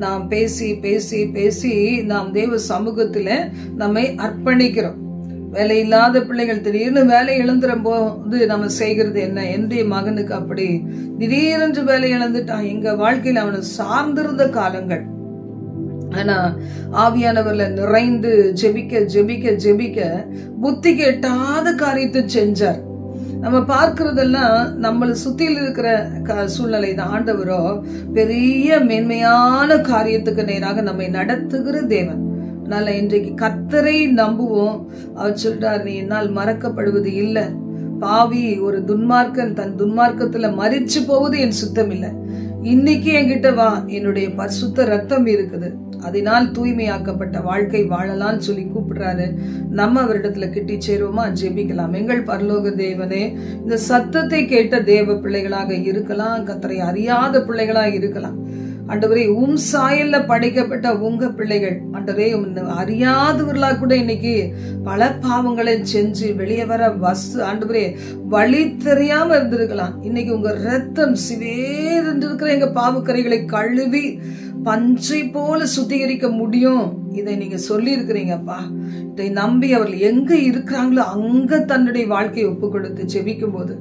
நாம் பேசி பேசி பேசி நாம் தேவ சமூகத்துல நம்மை அர்ப்பணிக்கிறோம். வேலை இல்லாத பிள்ளைகள் திடீர்னு வேலை இழந்துற போது நம்ம செய்கிறது என்ன? என்னுடைய மகனுக்கு அப்படி திடீரென்று வேலை இழந்துட்டான். எங்க வாழ்க்கையில அவனை சார்ந்திருந்த காலங்கள். ஆனா ஆவியானவர்ல நிறைந்து ஜெபிக்க ஜெபிக்க ஜெபிக்க புத்திக்கு எட்டாத காரியத்தை செஞ்சார். நம்ம பார்க்கிறதெல்லாம் நம்மளை சுத்தியில் இருக்கிற சூழ்நிலை தான். ஆண்டவரோ பெரிய மேன்மையான காரியத்துக்கு நேராக நம்மை நடத்துகிற தேவன். அதனால இன்றைக்கு கர்த்தரை நம்புவோம். அவர் சொல்றார், நீ என்னால் மறக்கப்படுவது இல்லை. பாவி ஒரு துன்மார்க்கன் தன் துன்மார்க்கத்துல மரிச்சு போவது என் சுத்தம் இல்லை. இன்னைக்கு என்கிட்ட வா, என்னுடைய பரிசுத்த ரத்தம் இருக்குது, அதனால் தூய்மையாக்கப்பட்ட வாழ்க்கை வாழலாம்னு சொல்லி கூப்பிடுறாரு. நம்ம அவரிடத்துல கிட்டி சேருவோமா? ஜெபிக்கலாம். எங்கள் பரலோக தேவனே, இந்த சத்தத்தை கேட்ட தேவ பிள்ளைகளாக இருக்கலாம், கர்த்தரை அறியாத பிள்ளைகளாக இருக்கலாம். ஆண்டவரே, சாயல்ல படைக்கப்பட்ட உங்க பிள்ளைகள் ஆண்டவரே, அறியாதவர்களாக கூட இன்னைக்கு பல பாவங்களை செஞ்சு வெளியே வர ஆண்டவரே வழி தெரியாம இருந்திருக்கலாம். இன்னைக்கு உங்க ரத்தம் சிவேர் இருக்கிற எங்க பாவக்கரைகளை கழுவி பஞ்சை போல சுத்திகரிக்க முடியும். இதை நீங்க சொல்லி இருக்கிறீங்கப்பா. இதை நம்பி அவர்கள் எங்க இருக்கிறாங்களோ அங்க தன்னுடைய வாழ்க்கையை ஒப்பு கொடுத்து ஜெபிக்கும் போது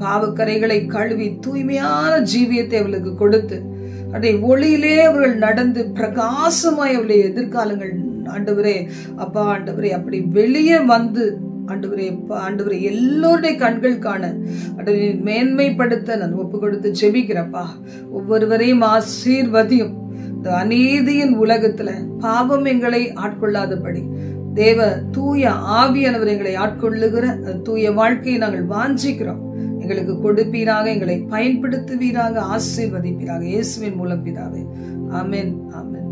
பாவக்கரைகளை கழுவி தூய்மையான ஜீவியத்தை அவர்களுக்கு கொடுத்து அதை ஒளியிலே அவர்கள் நடந்து பிரகாசமாய் அவருடைய எதிர்காலங்கள் ஆண்டவரே அப்பா ஆண்டவரே அப்படி வெளியே வந்து ஆண்டவரே எல்லோருடைய கண்கள் காண மேன்மைப்படுத்த நான் ஒப்பு கொடுத்து ஜெபிக்கிறப்பா. ஒவ்வொருவரையும் ஆசீர்வதியும். இந்த அநீதியின் உலகத்துல பாவம் எங்களை ஆட்கொள்ளாதபடி தேவ தூய ஆவியானவர் எங்களை ஆட்கொள்ளுகிற தூய வாழ்க்கையை நாங்கள் வாஞ்சிக்கிறோம். எங்களுக்கு கொடுப்பீராக, எங்களை பயன்படுத்துவீராக, ஆசீர்வதிப்பீராக. இயேசுவின் மூலம் பிதாவே, ஆமென், ஆமென்.